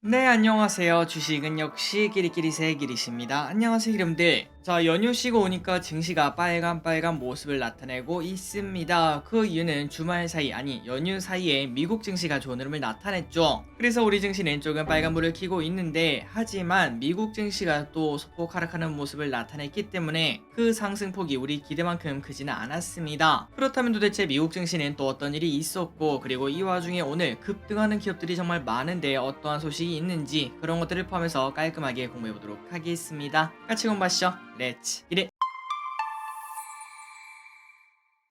네, 안녕하세요. 주식은 역시 끼리끼리 새끼리십니다. 안녕하세요, 여러분들. 자, 연휴 쉬고 오니까 증시가 빨간 모습을 나타내고 있습니다. 그 이유는 주말 사이, 아니, 연휴 사이에 미국 증시가 좋은 흐름을 나타냈죠. 그래서 우리 증시는 조금 빨간불을 켜고 있는데, 하지만 미국 증시가 또 소폭 하락하는 모습을 나타냈기 때문에 그 상승폭이 우리 기대만큼 크지는 않았습니다. 그렇다면 도대체 미국 증시는 또 어떤 일이 있었고, 그리고 이 와중에 오늘 급등하는 기업들이 정말 많은데 어떠한 소식이 있는지 그런 것들을 포함해서 깔끔하게 공부해보도록 하겠습니다. 같이 공부하시죠. 렛츠 기릿!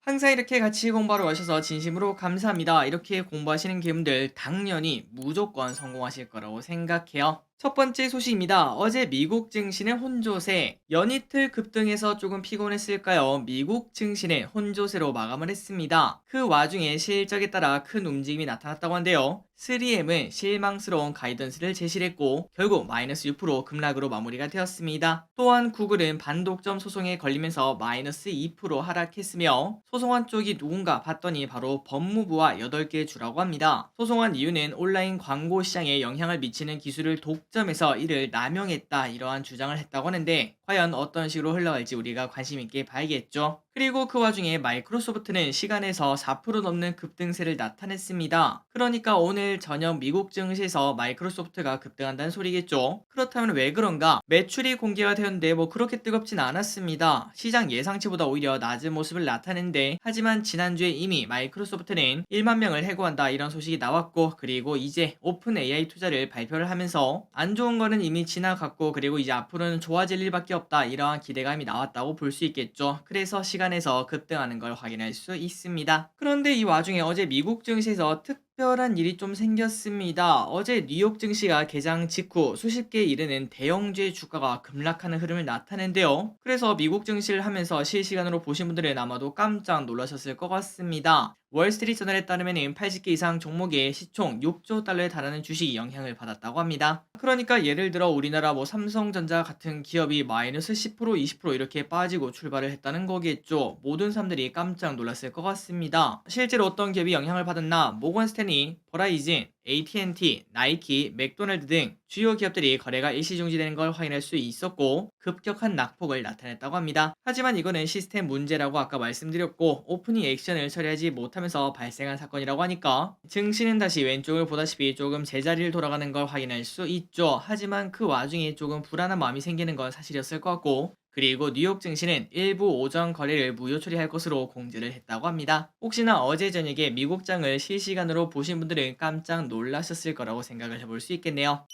항상 이렇게 같이 공부하러 오셔서 진심으로 감사합니다. 이렇게 공부하시는 분들 당연히 무조건 성공하실 거라고 생각해요. 첫 번째 소식입니다. 어제 미국 증시는 혼조세, 연이틀 급등해서 조금 피곤했을까요? 미국 증시는 혼조세로 마감을 했습니다. 그 와중에 실적에 따라 큰 움직임이 나타났다고 한데요. 3M은 실망스러운 가이던스를 제시를 했고 결국 마이너스 6% 급락으로 마무리가 되었습니다. 또한 구글은 반독점 소송에 걸리면서 마이너스 2% 하락했으며 소송한 쪽이 누군가 봤더니 바로 법무부와 8개 주라고 합니다. 소송한 이유는 온라인 광고 시장에 영향을 미치는 기술을 독점해서 이를 남용했다, 이러한 주장을 했다고 하는데 과연 어떤 식으로 흘러갈지 우리가 관심 있게 봐야겠죠. 그리고 그 와중에 마이크로소프트는 시간에서 4% 넘는 급등세를 나타냈습니다. 그러니까 오늘 저녁 미국 증시에서 마이크로소프트가 급등한다는 소리겠죠. 그렇다면 왜 그런가? 매출이 공개가 되었는데 뭐 그렇게 뜨겁진 않았습니다. 시장 예상치보다 오히려 낮은 모습을 나타냈는데, 하지만 지난주에 이미 마이크로소프트는 1만 명을 해고한다, 이런 소식이 나왔고, 그리고 이제 오픈 AI 투자를 발표를 하면서 안 좋은 거는 이미 지나갔고, 그리고 이제 앞으로는 좋아질 일밖에 없다, 이러한 기대감이 나왔다고 볼 수 있겠죠. 그래서 시간에서 급등하는 걸 확인할 수 있습니다. 그런데 이 와중에 어제 미국 증시에서 특별한 일이 좀 생겼습니다. 어제 뉴욕 증시가 개장 직후 수십 개에 이르는 대형주의 주가가 급락하는 흐름을 나타낸대요. 그래서 미국 증시를 하면서 실시간으로 보신 분들은 아마도 깜짝 놀라셨을 것 같습니다. 월스트리트저널에 따르면 80개 이상 종목에 시총 6조 달러에 달하는 주식이 영향을 받았다고 합니다. 그러니까 예를 들어 우리나라 뭐 삼성전자 같은 기업이 마이너스 10% 20% 이렇게 빠지고 출발을 했다는 거겠죠. 모든 사람들이 깜짝 놀랐을 것 같습니다. 실제로 어떤 기업이 영향을 받았나? 모건 스탠리, 버라이즌, AT&T, 나이키, 맥도날드 등 주요 기업들이 거래가 일시중지되는 걸 확인할 수 있었고 급격한 낙폭을 나타냈다고 합니다. 하지만 이거는 시스템 문제라고 아까 말씀드렸고 오프닝 액션을 처리하지 못하면서 발생한 사건이라고 하니까 증시는 다시 왼쪽을 보다시피 조금 제자리를 돌아가는 걸 확인할 수 있죠. 하지만 그 와중에 조금 불안한 마음이 생기는 건 사실이었을 것 같고, 그리고 뉴욕 증시는 일부 오전 거래를 무효 처리할 것으로 공지를 했다고 합니다. 혹시나 어제 저녁에 미국장을 실시간으로 보신 분들은 깜짝 놀라셨을 거라고 생각을 해볼 수 있겠네요.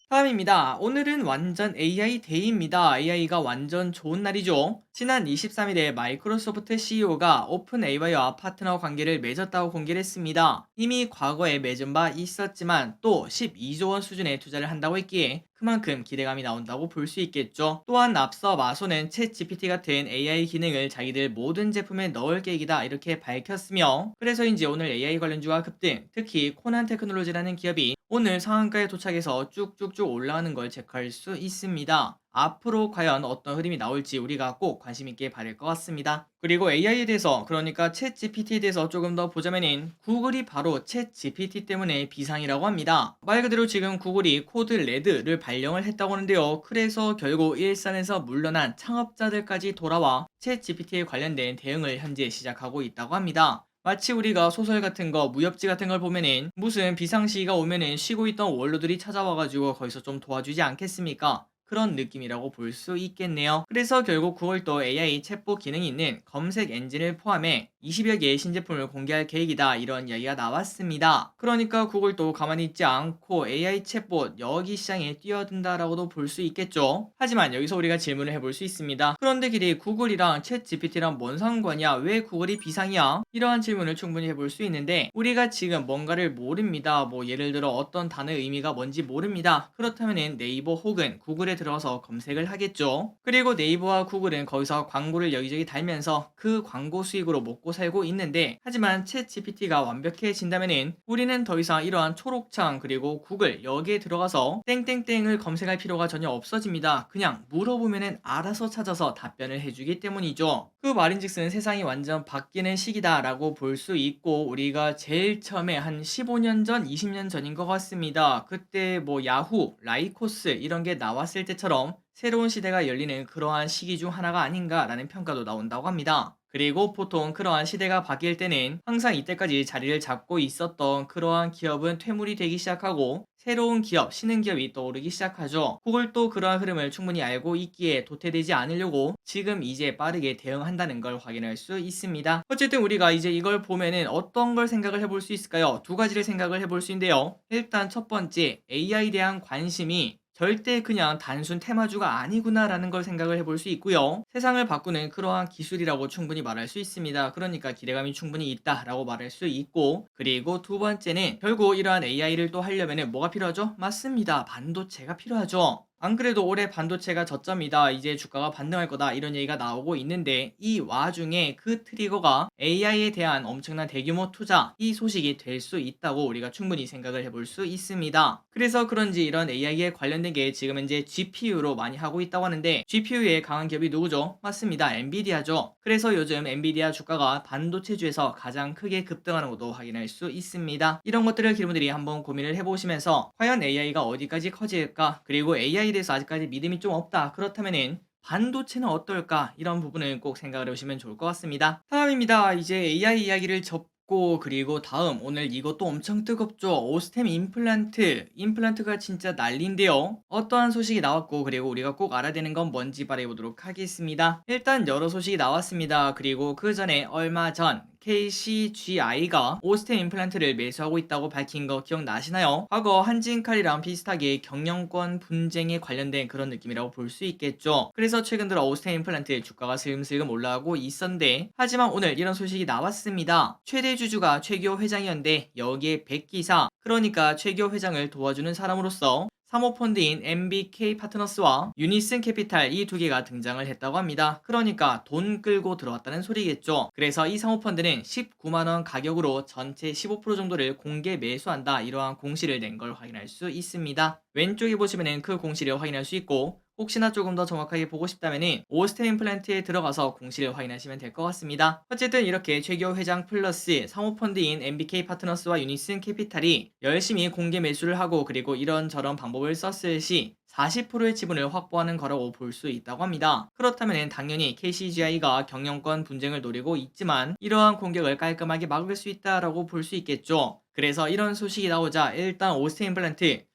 다음입니다. 오늘은 완전 AI 데이입니다. AI가 완전 좋은 날이죠. 지난 23일에 마이크로소프트 CEO가 오픈 AI와 파트너 관계를 맺었다고 공개를 했습니다. 이미 과거에 맺은 바 있었지만 또 12조 원 수준의 투자를 한다고 했기에 그만큼 기대감이 나온다고 볼 수 있겠죠. 또한 앞서 마소는 챗 GPT 같은 AI 기능을 자기들 모든 제품에 넣을 계획이다, 이렇게 밝혔으며, 그래서인지 오늘 AI 관련주가 급등, 특히 코난 테크놀로지라는 기업이 오늘 상한가에 도착해서 쭉쭉쭉 올라가는 걸 체크할 수 있습니다. 앞으로 과연 어떤 흐름이 나올지 우리가 꼭 관심 있게 봐야 될 것 같습니다. 그리고 AI에 대해서, 그러니까 챗 GPT에 대해서 조금 더 보자면은 구글이 바로 챗 GPT 때문에 비상이라고 합니다. 말 그대로 지금 구글이 코드 레드를 발령을 했다고 하는데요. 그래서 결국 일선에서 물러난 창업자들까지 돌아와 챗 GPT에 관련된 대응을 현재 시작하고 있다고 합니다. 마치 우리가 소설 같은 거, 무협지 같은 걸 보면은 무슨 비상시기가 오면은 쉬고 있던 원로들이 찾아와가지고 거기서 좀 도와주지 않겠습니까? 그런 느낌이라고 볼 수 있겠네요. 그래서 결국 9월도 AI 챗봇 기능이 있는 검색 엔진을 포함해 20여 개의 신제품을 공개할 계획이다, 이런 이야기가 나왔습니다. 그러니까 구글도 가만히 있지 않고 AI 챗봇 여기 시장에 뛰어든다라고도 볼 수 있겠죠. 하지만 여기서 우리가 질문을 해볼 수 있습니다. 그런데 길이 구글이랑 챗 GPT랑 뭔 상관이야? 왜 구글이 비상이야? 이러한 질문을 충분히 해볼 수 있는데, 우리가 지금 뭔가를 모릅니다. 뭐 예를 들어 어떤 단어의 의미가 뭔지 모릅니다. 그렇다면 네이버 혹은 구글에 들어가서 검색을 하겠죠. 그리고 네이버와 구글은 거기서 광고를 여기저기 달면서 그 광고 수익으로 먹고 먹고 살고 있는데, 하지만 챗 GPT가 완벽해진다면은 우리는 더 이상 이러한 초록창 그리고 구글 여기에 들어가서 땡땡땡을 검색할 필요가 전혀 없어집니다. 그냥 물어보면은 알아서 찾아서 답변을 해주기 때문이죠. 그 말인즉슨 세상이 완전 바뀌는 시기다라고 볼 수 있고, 우리가 제일 처음에 한 15년 전, 20년 전인 것 같습니다. 그때 뭐 야후, 라이코스 이런 게 나왔을 때처럼 새로운 시대가 열리는 그러한 시기 중 하나가 아닌가라는 평가도 나온다고 합니다. 그리고 보통 그러한 시대가 바뀔 때는 항상 이때까지 자리를 잡고 있었던 그러한 기업은 퇴물이 되기 시작하고 새로운 기업, 신흥 기업이 떠오르기 시작하죠. 구글도 그러한 흐름을 충분히 알고 있기에 도태되지 않으려고 지금 이제 빠르게 대응한다는 걸 확인할 수 있습니다. 어쨌든 우리가 이제 이걸 보면은 어떤 걸 생각을 해볼 수 있을까요? 두 가지를 생각을 해볼 수 있는데요. 일단 첫 번째, AI에 대한 관심이 절대 그냥 단순 테마주가 아니구나라는 걸 생각을 해볼 수 있고요. 세상을 바꾸는 그러한 기술이라고 충분히 말할 수 있습니다. 그러니까 기대감이 충분히 있다라고 말할 수 있고, 그리고 두 번째는 결국 이러한 AI를 또 하려면은 뭐가 필요하죠? 맞습니다. 반도체가 필요하죠. 안 그래도 올해 반도체가 저점이다, 이제 주가가 반등할 거다 이런 얘기가 나오고 있는데, 이 와중에 그 트리거가 AI에 대한 엄청난 대규모 투자, 이 소식이 될 수 있다고 우리가 충분히 생각을 해볼 수 있습니다. 그래서 그런지 이런 AI에 관련된 게 지금 현재 GPU로 많이 하고 있다고 하는데, GPU에 강한 기업이 누구죠? 맞습니다. 엔비디아죠. 그래서 요즘 엔비디아 주가가 반도체주에서 가장 크게 급등하는 것도 확인할 수 있습니다. 이런 것들을 기르분들이 한번 고민을 해보시면서 과연 AI가 어디까지 커질까, 그리고 AI에 대해서 아직까지 믿음이 좀 없다, 그렇다면은 반도체는 어떨까, 이런 부분을 꼭 생각을 해보시면 좋을 것 같습니다. 다음입니다. 이제 AI 이야기를 접고, 그리고 다음 오늘 이것도 엄청 뜨겁죠. 오스템 임플란트가 진짜 난리인데요. 어떠한 소식이 나왔고, 그리고 우리가 꼭 알아야 되는 건 뭔지 말해보도록 하겠습니다. 일단 여러 소식이 나왔습니다. 그리고 그 전에 얼마 전 KCGI가 오스템 임플란트를 매수하고 있다고 밝힌 거 기억나시나요? 과거 한진칼이랑 비슷하게 경영권 분쟁에 관련된 그런 느낌이라고 볼 수 있겠죠. 그래서 최근 들어 오스템 임플란트 주가가 슬금슬금 올라가고 있었는데, 하지만 오늘 이런 소식이 나왔습니다. 최대 주주가 최기호 회장이었는데 여기에 백기사, 그러니까 최기호 회장을 도와주는 사람으로서 사모펀드인 MBK 파트너스와 유니슨 캐피탈, 이 두 개가 등장을 했다고 합니다. 그러니까 돈 끌고 들어왔다는 소리겠죠. 그래서 이 사모펀드는 19만원 가격으로 전체 15% 정도를 공개 매수한다, 이러한 공시를 낸 걸 확인할 수 있습니다. 왼쪽에 보시면은 그 공시를 확인할 수 있고, 혹시나 조금 더 정확하게 보고 싶다면은 오스템 임플란트에 들어가서 공시를 확인하시면 될 것 같습니다. 어쨌든 이렇게 최기호 회장 플러스 사모펀드인 MBK 파트너스와 유니슨 캐피탈이 열심히 공개 매수를 하고, 그리고 이런저런 방법을 썼을 시 40%의 지분을 확보하는 거라고 볼 수 있다고 합니다. 그렇다면 당연히 KCGI가 경영권 분쟁을 노리고 있지만 이러한 공격을 깔끔하게 막을 수 있다라고 볼 수 있겠죠. 그래서 이런 소식이 나오자 일단 오스템 임플란트,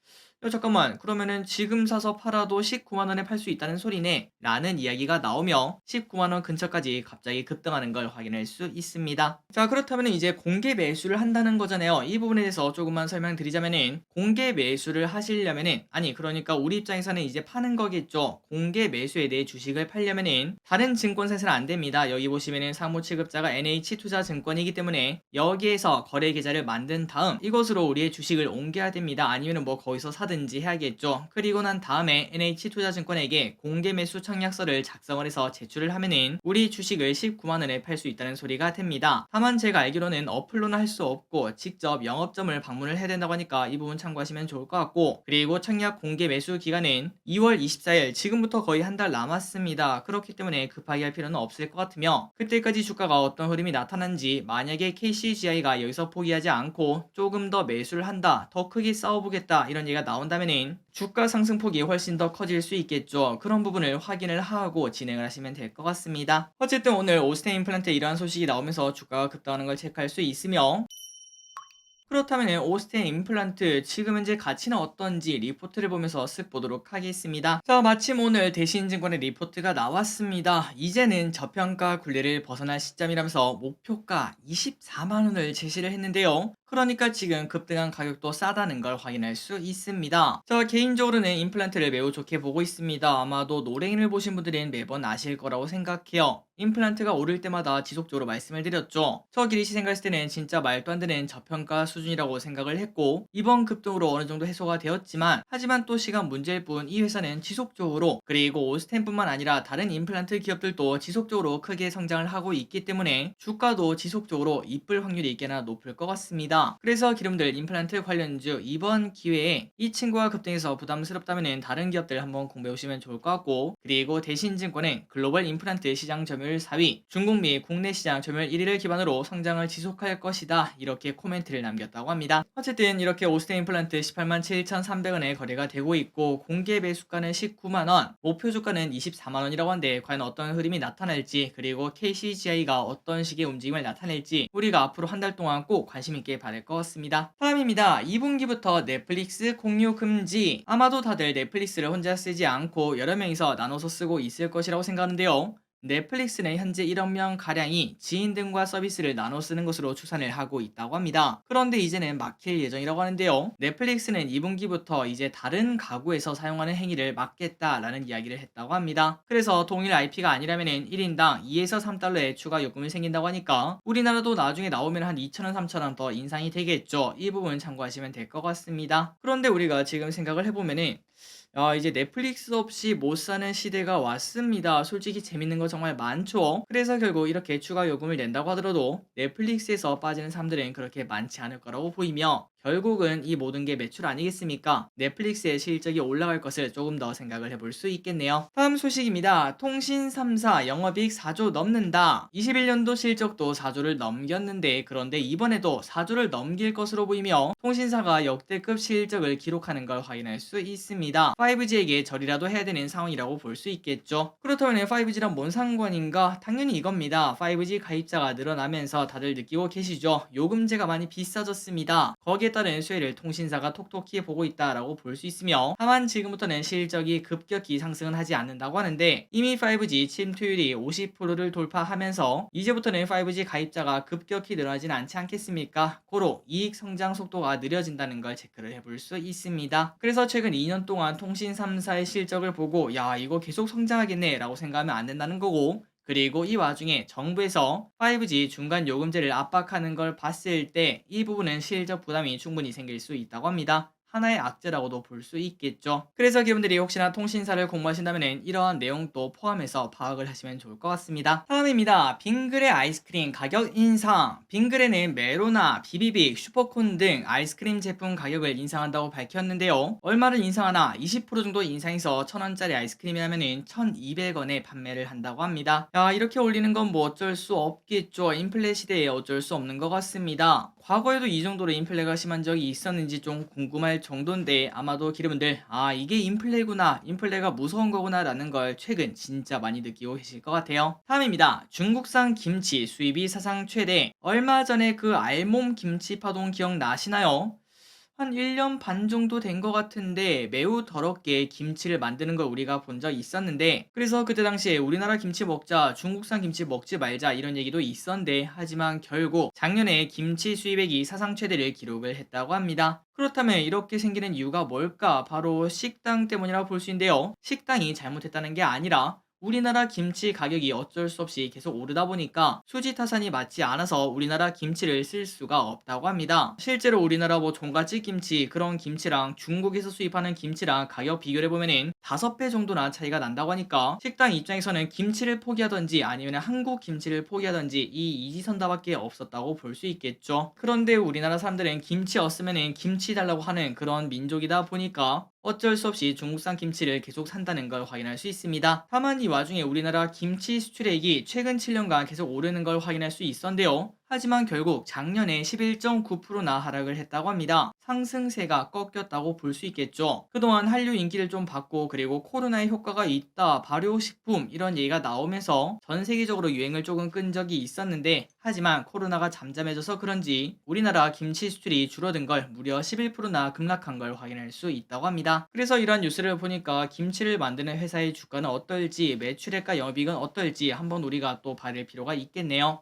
잠깐만, 그러면은 지금 사서 팔아도 19만원에 팔 수 있다는 소리네 라는 이야기가 나오며 19만원 근처까지 갑자기 급등하는 걸 확인할 수 있습니다. 자, 그렇다면 이제 공개 매수를 한다는 거잖아요. 이 부분에 대해서 조금만 설명드리자면은, 공개 매수를 하시려면은, 아니 그러니까 우리 입장에서는 이제 파는 거겠죠. 공개 매수에 대해 주식을 팔려면은 다른 증권사에서는 안 됩니다. 여기 보시면은 상무 취급자가 NH투자증권이기 때문에 여기에서 거래 계좌를 만든 다음 이것으로 우리의 주식을 옮겨야 됩니다. 아니면은 뭐 거기서 사든지 해야겠죠. 그리고 난 다음에 NH투자증권에게 공개 매수 청약서를 작성을 해서 제출을 하면은 우리 주식을 19만원에 팔 수 있다는 소리가 됩니다. 다만 제가 알기로는 어플로는 할 수 없고 직접 영업점을 방문을 해야 된다고 하니까 이 부분 참고하시면 좋을 것 같고, 그리고 청약 공개 매수 기간은 2월 24일, 지금부터 거의 한 달 남았습니다. 그렇기 때문에 급하게 할 필요는 없을 것 같으며, 그때까지 주가가 어떤 흐름이 나타난지, 만약에 KCGI가 여기서 포기하지 않고 조금 더 매수를 한다, 더 크게 싸워보겠다 이런 얘기가 나온다면은 주가 상승폭이 훨씬 더 커질 수 있겠죠. 그런 부분을 확인을 하고 진행을 하시면 될 것 같습니다. 어쨌든 오늘 오스템 임플란트 이러한 소식이 나오면서 주가가 급등하는 걸 체크할 수 있으며, 그렇다면 오스템 임플란트 지금 현재 가치는 어떤지 리포트를 보면서 쓱 보도록 하겠습니다. 자, 마침 오늘 대신증권의 리포트가 나왔습니다. 이제는 저평가 굴레를 벗어날 시점이라면서 목표가 24만원을 제시를 했는데요. 그러니까 지금 급등한 가격도 싸다는 걸 확인할 수 있습니다. 저 개인적으로는 임플란트를 매우 좋게 보고 있습니다. 아마도 노랭이를 보신 분들은 매번 아실 거라고 생각해요. 임플란트가 오를 때마다 지속적으로 말씀을 드렸죠. 저 길이 시생각했을 때는 진짜 말도 안 되는 저평가 수준이라고 생각을 했고, 이번 급등으로 어느 정도 해소가 되었지만, 하지만 또 시간 문제일 뿐 이 회사는 지속적으로, 그리고 오스템뿐만 아니라 다른 임플란트 기업들도 지속적으로 크게 성장을 하고 있기 때문에 주가도 지속적으로 이쁠 확률이 꽤나 높을 것 같습니다. 그래서 기름들 임플란트 관련주 이번 기회에 이 친구가 급등해서 부담스럽다면 다른 기업들 한번 공부해 오시면 좋을 것 같고, 그리고 대신증권은 글로벌 임플란트 시장 점유율 4위, 중국 미 국내 시장 점유율 1위를 기반으로 성장을 지속할 것이다, 이렇게 코멘트를 남겼다고 합니다. 어쨌든 이렇게 오스템 임플란트 18만 7,300원에 거래가 되고 있고, 공개 매수가는 19만원, 목표 주가는 24만원이라고 하는데 과연 어떤 흐름이 나타날지, 그리고 KCGI가 어떤 식의 움직임을 나타낼지 우리가 앞으로 한 달 동안 꼭 관심 있게 봐야 될 것 같습니다. 다음입니다. 2분기부터 넷플릭스 공유 금지. 아마도 다들 넷플릭스를 혼자 쓰지 않고 여러 명이서 나눠서 쓰고 있을 것이라고 생각하는데요. 넷플릭스는 현재 1억 명 가량이 지인 등과 서비스를 나눠 쓰는 것으로 추산을 하고 있다고 합니다. 그런데 이제는 막힐 예정이라고 하는데요. 넷플릭스는 2분기부터 이제 다른 가구에서 사용하는 행위를 막겠다라는 이야기를 했다고 합니다. 그래서 동일 IP가 아니라면 1인당 2에서 3달러의 추가 요금이 생긴다고 하니까 우리나라도 나중에 나오면 한 2,000원, 3,000원 더 인상이 되겠죠. 이 부분 참고하시면 될 것 같습니다. 그런데 우리가 지금 생각을 해보면은 이제 넷플릭스 없이 못 사는 시대가 왔습니다. 솔직히 재밌는 거 정말 많죠. 그래서 결국 이렇게 추가 요금을 낸다고 하더라도 넷플릭스에서 빠지는 사람들은 그렇게 많지 않을 거라고 보이며, 결국은 이 모든 게 매출 아니겠습니까? 넷플릭스의 실적이 올라갈 것을 조금 더 생각을 해볼 수 있겠네요. 다음 소식입니다. 통신 3사 영업이익 4조 넘는다. 21년도 실적도 4조를 넘겼는데, 그런데 이번에도 4조를 넘길 것으로 보이며 통신사가 역대급 실적을 기록하는 걸 확인할 수 있습니다. 5G에게 절이라도 해야 되는 상황이라고 볼 수 있겠죠. 그렇다면 5G랑 뭔 상관인가? 당연히 이겁니다. 5G 가입자가 늘어나면서 다들 느끼고 계시죠? 요금제가 많이 비싸졌습니다. 거기에 따른 수혜를 통신사가 톡톡히 보고 있다라고 볼 수 있으며, 다만 지금부터는 실적이 급격히 상승은 하지 않는다고 하는데, 이미 5G 침투율이 50%를 돌파하면서 이제부터는 5G 가입자가 급격히 늘어나진 않지 않겠습니까? 고로 이익 성장 속도가 느려진다는 걸 체크를 해볼 수 있습니다. 그래서 최근 2년 동안 통신 3사의 실적을 보고 야, 이거 계속 성장하겠네 라고 생각하면 안 된다는 거고, 그리고 이 와중에 정부에서 5G 중간 요금제를 압박하는 걸 봤을 때 이 부분은 실적 부담이 충분히 생길 수 있다고 합니다. 하나의 악재라고도 볼 수 있겠죠. 그래서 여러분들이 혹시나 통신사를 공부하신다면 이러한 내용도 포함해서 파악을 하시면 좋을 것 같습니다. 다음입니다. 빙그레 아이스크림 가격 인상. 빙그레는 메로나, 비비빅, 슈퍼콘 등 아이스크림 제품 가격을 인상한다고 밝혔는데요. 얼마를 인상하나? 20% 정도 인상해서 1,000원짜리 아이스크림이라면 1,200원에 판매를 한다고 합니다. 야, 이렇게 올리는 건 뭐 어쩔 수 없겠죠. 인플레 시대에 어쩔 수 없는 것 같습니다. 과거에도 이 정도로 인플레가 심한 적이 있었는지 좀 궁금할 정도인데, 아마도 기름분들 이게 인플레구나, 인플레가 무서운 거구나 라는 걸 최근 진짜 많이 느끼고 계실 것 같아요. 다음입니다. 중국산 김치 수입이 사상 최대. 얼마 전에 그 알몸 김치 파동 기억나시나요? 한 1년 반 정도 된 것 같은데 매우 더럽게 김치를 만드는 걸 우리가 본 적 있었는데, 그래서 그때 당시에 우리나라 김치 먹자, 중국산 김치 먹지 말자 이런 얘기도 있었는데, 하지만 결국 작년에 김치 수입액이 사상 최대를 기록을 했다고 합니다. 그렇다면 이렇게 생기는 이유가 뭘까? 바로 식당 때문이라고 볼 수 있는데요. 식당이 잘못했다는 게 아니라 우리나라 김치 가격이 어쩔 수 없이 계속 오르다 보니까 수지 타산이 맞지 않아서 우리나라 김치를 쓸 수가 없다고 합니다. 실제로 우리나라 뭐 종갓집 김치 그런 김치랑 중국에서 수입하는 김치랑 가격 비교를 해보면은 5배 정도나 차이가 난다고 하니까 식당 입장에서는 김치를 포기하던지 아니면 한국 김치를 포기하던지 이 이지선다밖에 없었다고 볼 수 있겠죠. 그런데 우리나라 사람들은 김치 없으면은 김치 달라고 하는 그런 민족이다 보니까 어쩔 수 없이 중국산 김치를 계속 산다는 걸 확인할 수 있습니다. 다만 이 와중에 우리나라 김치 수출액이 최근 7년간 계속 오르는 걸 확인할 수 있었는데요. 하지만 결국 작년에 11.9%나 하락을 했다고 합니다. 상승세가 꺾였다고 볼 수 있겠죠. 그동안 한류 인기를 좀 받고, 그리고 코로나의 효과가 있다, 발효식품 이런 얘기가 나오면서 전 세계적으로 유행을 조금 끈 적이 있었는데, 하지만 코로나가 잠잠해져서 그런지 우리나라 김치 수출이 줄어든 걸 무려 11%나 급락한 걸 확인할 수 있다고 합니다. 그래서 이런 뉴스를 보니까 김치를 만드는 회사의 주가는 어떨지, 매출액과 영업이익은 어떨지 한번 우리가 또 봐야 될 필요가 있겠네요.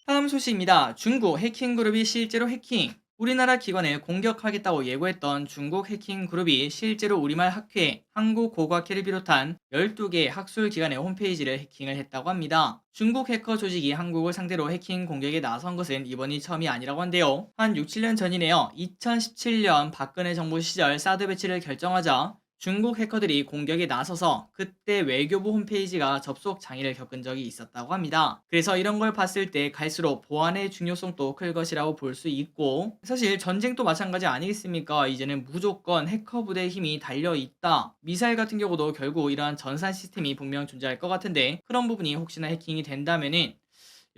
다음 소식입니다. 중국 해킹 그룹이 실제로 해킹. 우리나라 기관을 공격하겠다고 예고했던 중국 해킹 그룹이 실제로 우리말 학회, 한국고고학회를 비롯한 12개 학술 기관의 홈페이지를 해킹을 했다고 합니다. 중국 해커 조직이 한국을 상대로 해킹 공격에 나선 것은 이번이 처음이 아니라고 한데요. 한 6, 7년 전이네요. 2017년 박근혜 정부 시절 사드 배치를 결정하자 중국 해커들이 공격에 나서서 그때 외교부 홈페이지가 접속 장애를 겪은 적이 있었다고 합니다. 그래서 이런 걸 봤을 때 갈수록 보안의 중요성도 클 것이라고 볼 수 있고, 사실 전쟁도 마찬가지 아니겠습니까? 이제는 무조건 해커 부대의 힘이 달려 있다. 미사일 같은 경우도 결국 이러한 전산 시스템이 분명 존재할 것 같은데, 그런 부분이 혹시나 해킹이 된다면은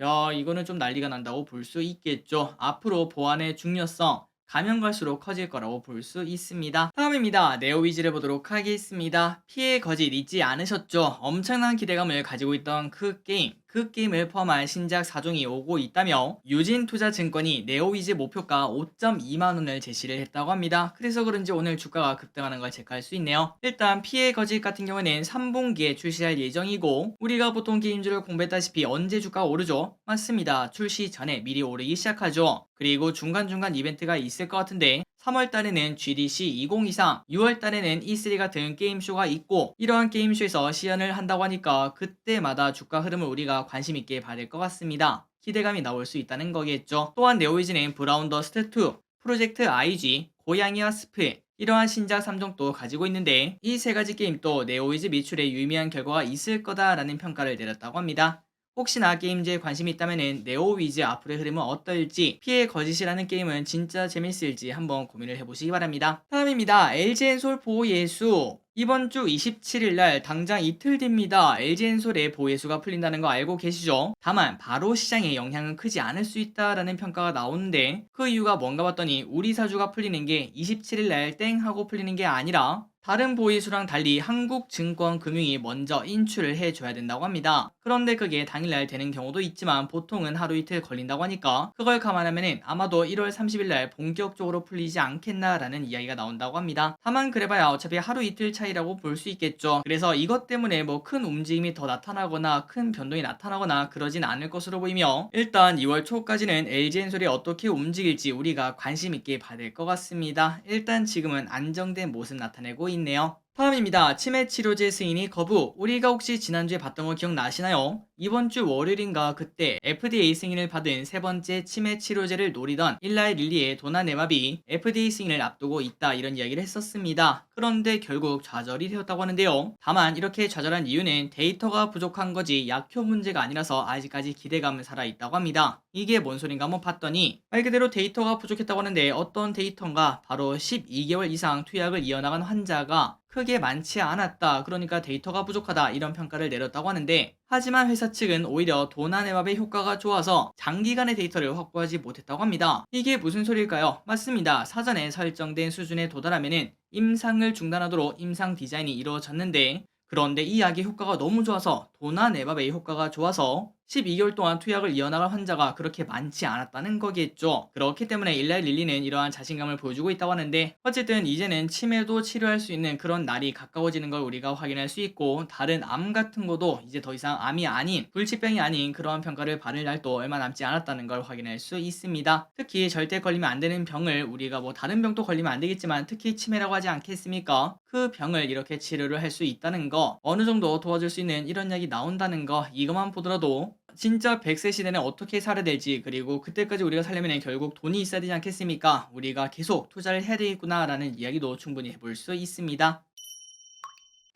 야, 이거는 좀 난리가 난다고 볼 수 있겠죠. 앞으로 보안의 중요성 가면 갈수록 커질 거라고 볼 수 있습니다. 다음입니다. 네오위즈를 보도록 하겠습니다. 피해 거짓 잊지 않으셨죠? 엄청난 기대감을 가지고 있던 그 게임을 포함한 신작 4종이 오고 있다며 유진투자증권이 네오위즈 목표가 5.2만원을 제시를 했다고 합니다. 그래서 그런지 오늘 주가가 급등하는 걸 체크할 수 있네요. 일단 피해 거짓 같은 경우는 3분기에 출시할 예정이고, 우리가 보통 게임주를 공부했다시피 언제 주가가 오르죠? 맞습니다. 출시 전에 미리 오르기 시작하죠. 그리고 중간중간 이벤트가 있을 것 같은데 3월 달에는 GDC 2023, 6월 달에는 E3 같은 게임쇼가 있고, 이러한 게임쇼에서 시연을 한다고 하니까 그때마다 주가 흐름을 우리가 관심 있게 봐야 될 것 같습니다. 기대감이 나올 수 있다는 거겠죠. 또한 네오위즈는 브라운 더스트 2, 프로젝트 IG, 고양이와 스프, 이러한 신작 3종도 가지고 있는데 이 세 가지 게임도 네오위즈 미출에 유의미한 결과가 있을 거다라는 평가를 내렸다고 합니다. 혹시나 게임즈에 관심이 있다면 네오위즈 앞으로의 흐름은 어떨지, 피해 거짓이라는 게임은 진짜 재밌을지 한번 고민을 해보시기 바랍니다. 다음입니다. LG엔솔 보호예수. 이번 주 27일날 당장 이틀 뒤입니다. LG엔솔의 보호예수가 풀린다는 거 알고 계시죠? 다만 바로 시장에 영향은 크지 않을 수 있다라는 평가가 나오는데, 그 이유가 뭔가 봤더니 우리 사주가 풀리는 게 27일날 땡 하고 풀리는 게 아니라 다른 보이수랑 달리 한국증권금융이 먼저 인출을 해줘야 된다고 합니다. 그런데 그게 당일날 되는 경우도 있지만 보통은 하루 이틀 걸린다고 하니까 그걸 감안하면 아마도 1월 30일날 본격적으로 풀리지 않겠나라는 이야기가 나온다고 합니다. 다만 그래봐야 어차피 하루 이틀 차이라고 볼 수 있겠죠. 그래서 이것 때문에 뭐 큰 움직임이 더 나타나거나 큰 변동이 나타나거나 그러진 않을 것으로 보이며, 일단 2월 초까지는 LG엔솔이 어떻게 움직일지 우리가 관심 있게 봐야 될 것 같습니다. 일단 지금은 안정된 모습 나타내고 있네요. 다음입니다. 치매 치료제 승인이 거부. 우리가 혹시 지난주에 봤던 거 기억나시나요? 이번 주 월요일인가 그때 FDA 승인을 받은 세 번째 치매 치료제를 노리던 일라이 릴리의 도나네마비 FDA 승인을 앞두고 있다, 이런 이야기를 했었습니다. 그런데 결국 좌절이 되었다고 하는데요. 다만 이렇게 좌절한 이유는 데이터가 부족한 거지 약효 문제가 아니라서 아직까지 기대감은 살아있다고 합니다. 이게 뭔 소린가 한번 봤더니 말 그대로 데이터가 부족했다고 하는데 어떤 데이터인가, 바로 12개월 이상 투약을 이어나간 환자가 크게 많지 않았다. 그러니까 데이터가 부족하다, 이런 평가를 내렸다고 하는데, 하지만 회사 측은 오히려 도나네밥의 효과가 좋아서 장기간의 데이터를 확보하지 못했다고 합니다. 이게 무슨 소리일까요? 맞습니다. 사전에 설정된 수준에 도달하면은 임상을 중단하도록 임상 디자인이 이루어졌는데, 그런데 이 약의 효과가 너무 좋아서, 도나네밥의 효과가 좋아서 12개월 동안 투약을 이어나갈 환자가 그렇게 많지 않았다는 거겠죠. 그렇기 때문에 일라이 릴리는 이러한 자신감을 보여주고 있다고 하는데, 어쨌든 이제는 치매도 치료할 수 있는 그런 날이 가까워지는 걸 우리가 확인할 수 있고, 다른 암 같은 것도 이제 더 이상 암이 아닌, 불치병이 아닌 그러한 평가를 받을 날도 얼마 남지 않았다는 걸 확인할 수 있습니다. 특히 절대 걸리면 안 되는 병을, 우리가 뭐 다른 병도 걸리면 안 되겠지만 특히 치매라고 하지 않겠습니까? 그 병을 이렇게 치료를 할 수 있다는 거, 어느 정도 도와줄 수 있는 이런 약이 나온다는 거, 이것만 보더라도 진짜 100세 시대는 어떻게 살아야 될지, 그리고 그때까지 우리가 살려면 결국 돈이 있어야 되지 않겠습니까? 우리가 계속 투자를 해야 되겠구나 라는 이야기도 충분히 해볼 수 있습니다.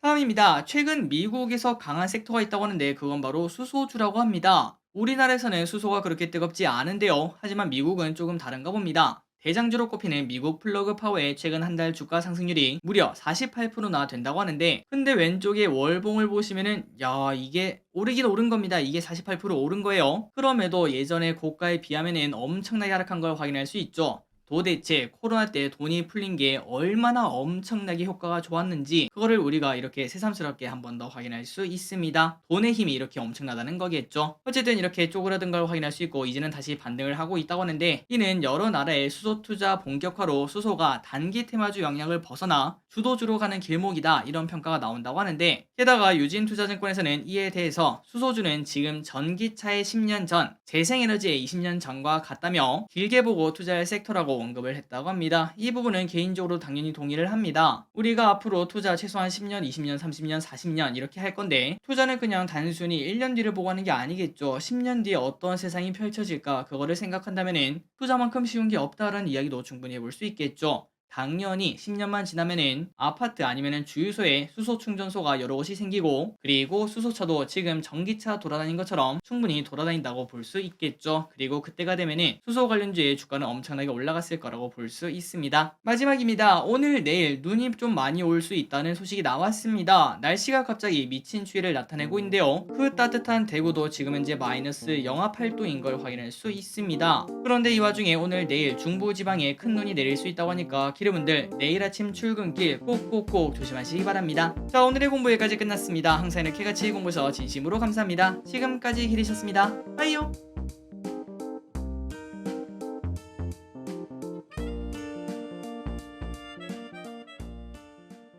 다음입니다. 최근 미국에서 강한 섹터가 있다고 하는데 그건 바로 수소주라고 합니다. 우리나라에서는 수소가 그렇게 뜨겁지 않은데요. 하지만 미국은 조금 다른가 봅니다. 대장주로 꼽히는 미국 플러그 파워의 최근 한 달 주가 상승률이 무려 48%나 된다고 하는데, 근데 왼쪽에 월봉을 보시면은 야, 이게 오르긴 오른 겁니다. 이게 48% 오른 거예요. 그럼에도 예전의 고가에 비하면은 엄청나게 하락한 걸 확인할 수 있죠. 도대체 코로나 때 돈이 풀린 게 얼마나 엄청나게 효과가 좋았는지 그거를 우리가 이렇게 새삼스럽게 한 번 더 확인할 수 있습니다. 돈의 힘이 이렇게 엄청나다는 거겠죠. 어쨌든 이렇게 쪼그라든 걸 확인할 수 있고 이제는 다시 반등을 하고 있다고 하는데, 이는 여러 나라의 수소 투자 본격화로 수소가 단기 테마주 영향을 벗어나 주도주로 가는 길목이다, 이런 평가가 나온다고 하는데, 게다가 유진투자증권에서는 이에 대해서 수소주는 지금 전기차의 10년 전, 재생에너지의 20년 전과 같다며 길게 보고 투자할 섹터라고 언급을 했다고 합니다. 이 부분은 개인적으로 당연히 동의를 합니다. 우리가 앞으로 투자 최소한 10년, 20년, 30년, 40년 이렇게 할 건데, 투자는 그냥 단순히 1년 뒤를 보고 하는 게 아니겠죠. 10년 뒤에 어떤 세상이 펼쳐질까, 그거를 생각한다면은 투자만큼 쉬운 게 없다라는 이야기도 충분히 해볼 수 있겠죠. 당연히 10년만 지나면은 아파트 아니면은 주유소에 수소 충전소가 여러 곳이 생기고, 그리고 수소차도 지금 전기차 돌아다닌 것처럼 충분히 돌아다닌다고 볼 수 있겠죠. 그리고 그때가 되면은 수소 관련주의 주가는 엄청나게 올라갔을 거라고 볼 수 있습니다. 마지막입니다. 오늘 내일 눈이 좀 많이 올 수 있다는 소식이 나왔습니다. 날씨가 갑자기 미친 추위를 나타내고 있는데요. 그 따뜻한 대구도 지금 현재 마이너스 영하 8도인 걸 확인할 수 있습니다. 그런데 이 와중에 오늘 내일 중부지방에 큰 눈이 내릴 수 있다고 하니까 여러분들 내일 아침 출근길 꼭꼭꼭 조심하시기 바랍니다. 자, 오늘의 공부 여기까지 끝났습니다. 항상 이렇게 같이 공부해서 진심으로 감사합니다. 지금까지 기리셨습니다. 빠이요.